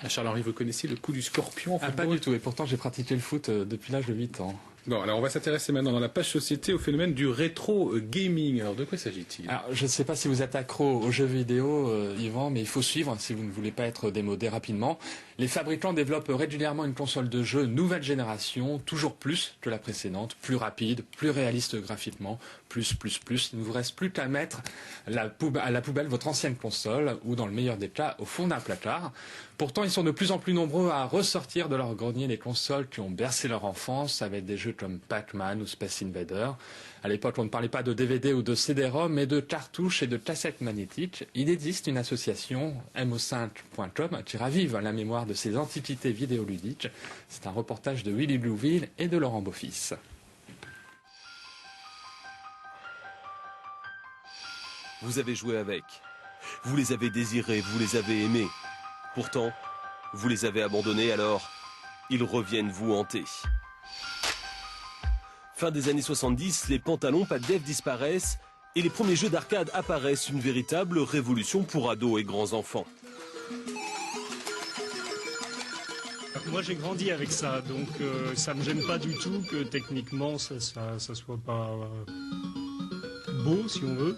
Charles-Henri, vous connaissez le coup du scorpion en Pas du tout, et pourtant j'ai pratiqué le foot depuis l'âge de 8 ans. Bon, alors on va s'intéresser maintenant dans la page société au phénomène du rétro gaming. Alors de quoi s'agit-il? Alors je ne sais pas si vous êtes accro aux jeux vidéo, Yvan, mais il faut suivre si vous ne voulez pas être démodé rapidement. Les fabricants développent régulièrement une console de jeu nouvelle génération, toujours plus que la précédente, plus rapide, plus réaliste graphiquement, plus. Il ne vous reste plus qu'à mettre à la poubelle votre ancienne console, ou dans le meilleur des cas, au fond d'un placard. Pourtant, ils sont de plus en plus nombreux à ressortir de leur grenier les consoles qui ont bercé leur enfance avec des jeux comme Pac-Man ou Space Invader. À l'époque, on ne parlait pas de DVD ou de CD-ROM, mais de cartouches et de cassettes magnétiques. Il existe une association, mo5.com, qui ravive la mémoire de ces antiquités vidéoludiques. C'est un reportage de Willy Blouville et de Laurent Beaufils. Vous avez joué avec, vous les avez désirés, vous les avez aimés. Pourtant, vous les avez abandonnés, alors ils reviennent vous hanter. Fin des années 70, les pantalons pas de dev disparaissent et les premiers jeux d'arcade apparaissent, une véritable révolution pour ados et grands enfants. Moi j'ai grandi avec ça, donc ça me gêne pas du tout que techniquement ça soit pas beau si on veut,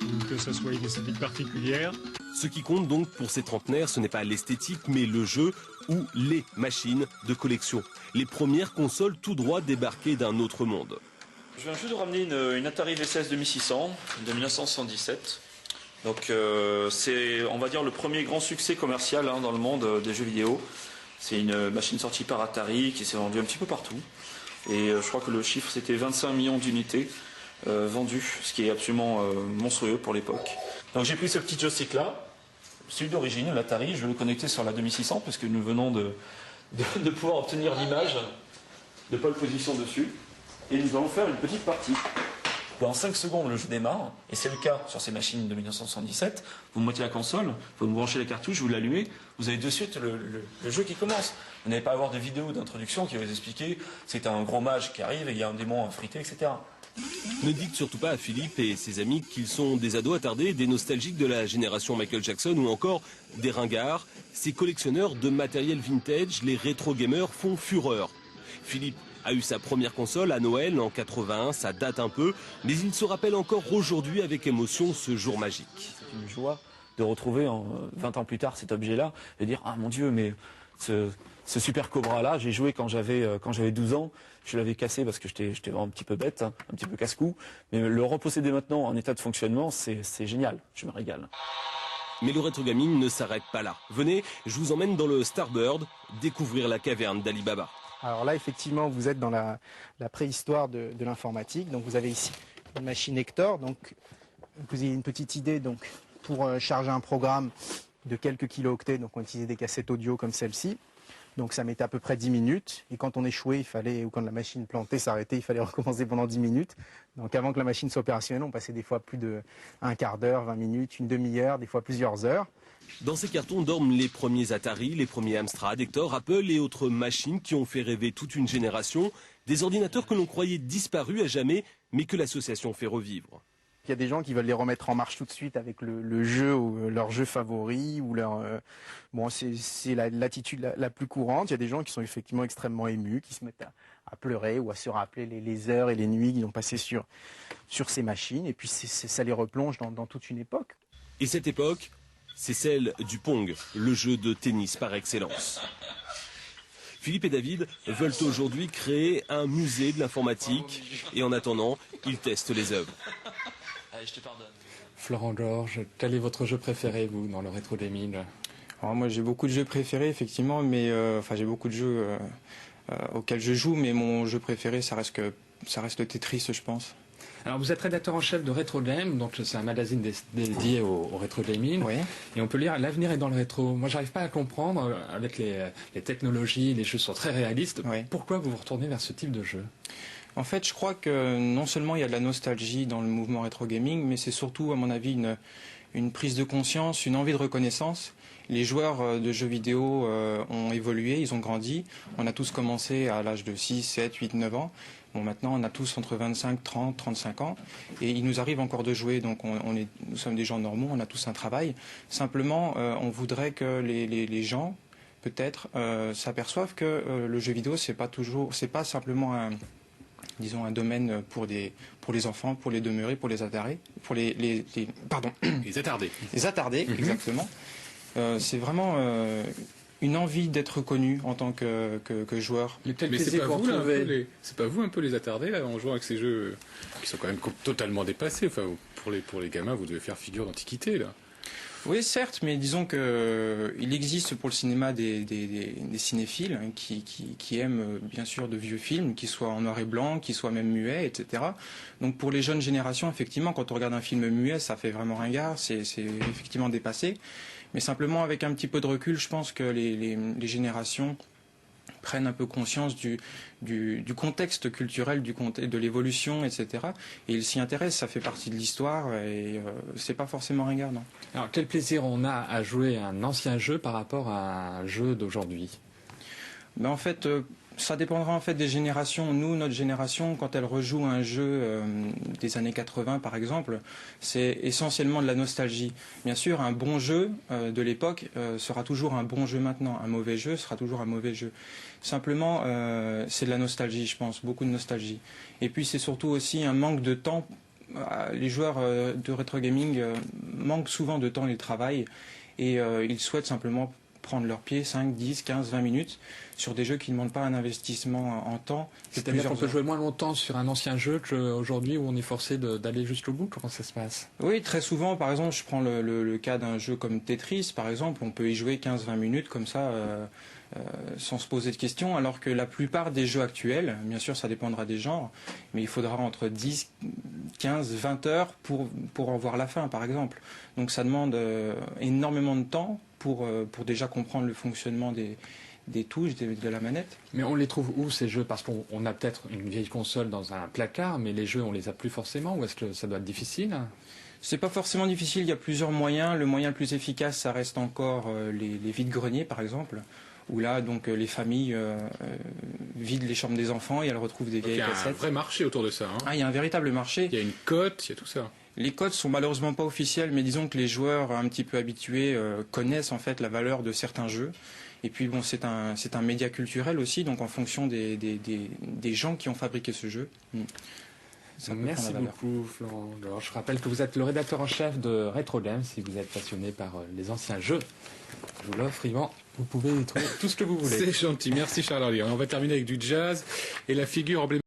ou que ça soit une esthétique particulière. Ce qui compte donc pour ces trentenaires, ce n'est pas l'esthétique, mais le jeu ou les machines de collection. Les premières consoles tout droit débarquées d'un autre monde. Je viens juste de ramener une Atari VCS 2600 de 1977. Donc c'est, on va dire, le premier grand succès commercial dans le monde des jeux vidéo. C'est une machine sortie par Atari qui s'est vendue un petit peu partout. Et je crois que le chiffre c'était 25 millions d'unités vendues, ce qui est absolument monstrueux pour l'époque. Donc j'ai pris ce petit joystick là, celui d'origine, l'Atari, je vais le connecter sur la 2600 parce que nous venons de pouvoir obtenir l'image de pole position dessus. Et nous allons faire une petite partie. Dans 5 secondes, le jeu démarre, et c'est le cas sur ces machines de 1977. Vous montez la console, vous branchez la cartouche, vous l'allumez, vous avez de suite le jeu qui commence. Vous n'allez pas avoir de vidéo d'introduction qui va vous expliquer c'est un gros mage qui arrive et il y a un démon à friter, etc. Ne dites surtout pas à Philippe et ses amis qu'ils sont des ados attardés, des nostalgiques de la génération Michael Jackson ou encore des ringards. Ces collectionneurs de matériel vintage, les rétro gamers, font fureur. Philippe a eu sa première console à Noël en 81, ça date un peu, mais il se rappelle encore aujourd'hui avec émotion ce jour magique. C'est une joie de retrouver 20 ans plus tard cet objet-là et dire ah mon Dieu, mais ce Super Cobra là, j'ai joué quand j'avais 12 ans, je l'avais cassé parce que j'étais vraiment un petit peu bête, un petit peu casse-cou, mais le reposséder maintenant en état de fonctionnement, c'est génial, je me régale. Mais le rétro gaming ne s'arrête pas là. Venez, je vous emmène dans le Starbird, découvrir la caverne d'Ali Baba. Alors là, effectivement, vous êtes dans la préhistoire de l'informatique. Donc vous avez ici une machine Hector. Donc vous avez une petite idée donc pour charger un programme de quelques kilooctets. Donc on utilisait des cassettes audio comme celle-ci. Donc ça mettait à peu près 10 minutes. Et quand on échouait, ou quand la machine plantait, s'arrêtait, il fallait recommencer pendant 10 minutes. Donc avant que la machine soit opérationnelle, on passait des fois plus de un quart d'heure, 20 minutes, une demi-heure, des fois plusieurs heures. Dans ces cartons dorment les premiers Atari, les premiers Amstrad, Hector, Apple et autres machines qui ont fait rêver toute une génération. Des ordinateurs que l'on croyait disparus à jamais, mais que l'association fait revivre. Il y a des gens qui veulent les remettre en marche tout de suite avec le jeu ou leur jeu favori ou leur c'est l'attitude la plus courante. Il y a des gens qui sont effectivement extrêmement émus, qui se mettent à pleurer ou à se rappeler les heures et les nuits qu'ils ont passées sur ces machines et puis ça les replonge dans toute une époque. Et cette époque, c'est celle du Pong, le jeu de tennis par excellence. Philippe et David veulent aujourd'hui créer un musée de l'informatique et en attendant, ils testent les œuvres. Allez, je te pardonne. Florent Georges, quel est votre jeu préféré, vous, dans le rétro gaming? Alors moi j'ai beaucoup de jeux préférés effectivement, mais j'ai beaucoup de jeux auxquels je joue, mais mon jeu préféré ça reste le Tetris, je pense. Alors vous êtes rédacteur en chef de Retro Game, donc c'est un magazine dédié au rétro gaming. Oui. Et on peut lire l'avenir est dans le rétro. Moi j'arrive pas à comprendre, avec les technologies, les jeux sont très réalistes, oui. Pourquoi vous vous retournez vers ce type de jeu? En fait je crois que non seulement il y a de la nostalgie dans le mouvement rétro gaming, mais c'est surtout à mon avis une prise de conscience, une envie de reconnaissance. Les joueurs de jeux vidéo ont évolué, ils ont grandi. On a tous commencé à l'âge de 6, 7, 8, 9 ans. Bon, maintenant, on a tous entre 25, 30, 35 ans. Et il nous arrive encore de jouer. Donc, nous sommes des gens normaux, on a tous un travail. Simplement, on voudrait que les gens peut-être, s'aperçoivent que le jeu vidéo, c'est pas simplement un domaine pour les enfants, pour les demeurés, pour les attardés, pardon, Les attardés. les attardés, exactement. C'est vraiment une envie d'être connu en tant que joueur. Mais c'est pas vous, là, c'est pas vous un peu les attardés là, en jouant avec ces jeux qui sont quand même totalement dépassés. Enfin, pour les gamins, vous devez faire figure d'antiquité là. Oui, certes, mais disons que il existe pour le cinéma des cinéphiles qui aiment bien sûr de vieux films, qui soient en noir et blanc, qui soient même muets, etc. Donc pour les jeunes générations, effectivement, quand on regarde un film muet, ça fait vraiment ringard, c'est effectivement dépassé. Mais simplement avec un petit peu de recul, je pense que les générations prennent un peu conscience du contexte culturel, de l'évolution, etc. Et ils s'y intéressent, ça fait partie de l'histoire et c'est pas forcément ringard, non. Alors quel plaisir on a à jouer à un ancien jeu par rapport à un jeu d'aujourd'hui? En fait, ça dépendra en fait des générations. Nous, notre génération, quand elle rejoue un jeu des années 80 par exemple, c'est essentiellement de la nostalgie. Bien sûr, un bon jeu de l'époque sera toujours un bon jeu maintenant. Un mauvais jeu sera toujours un mauvais jeu. Simplement, c'est de la nostalgie, je pense, beaucoup de nostalgie. Et puis c'est surtout aussi un manque de temps. Les joueurs de rétro gaming manquent souvent de temps et de travail et ils souhaitent simplement prendre leur pied 5, 10, 15, 20 minutes sur des jeux qui ne demandent pas un investissement en temps. C'est-à-dire qu'on peut jouer moins longtemps sur un ancien jeu qu'aujourd'hui où on est forcé d'aller jusqu'au bout? Comment ça se passe? Oui, très souvent, par exemple, je prends le cas d'un jeu comme Tetris, par exemple, on peut y jouer 15-20 minutes comme ça sans se poser de questions, alors que la plupart des jeux actuels, bien sûr ça dépendra des genres, mais il faudra entre 10, 15, 20 heures pour en voir la fin, par exemple. Donc ça demande énormément de temps pour déjà comprendre le fonctionnement des touches, de la manette. Mais on les trouve où ces jeux? Parce qu'on a peut-être une vieille console dans un placard, mais les jeux on les a plus forcément, ou est-ce que ça doit être difficile? C'est pas forcément difficile, il y a plusieurs moyens. Le moyen le plus efficace, ça reste encore les vides-greniers par exemple, où là donc les familles vident les chambres des enfants et elles retrouvent des vieilles cassettes. Il y a un vrai marché autour de ça. Hein. Ah, il y a un véritable marché. Il y a une cote, il y a tout ça. Les codes sont malheureusement pas officiels, mais disons que les joueurs un petit peu habitués connaissent en fait la valeur de certains jeux. Et puis bon, c'est un média culturel aussi, donc en fonction des gens qui ont fabriqué ce jeu. Merci beaucoup, Florent. Alors, je rappelle que vous êtes le rédacteur en chef de Retro Games. Si vous êtes passionné par les anciens jeux, je vous l'offre, Yvan. Vous pouvez y trouver tout ce que vous voulez. C'est gentil. Merci, Charles-Henri. On va terminer avec du jazz et la figure emblématique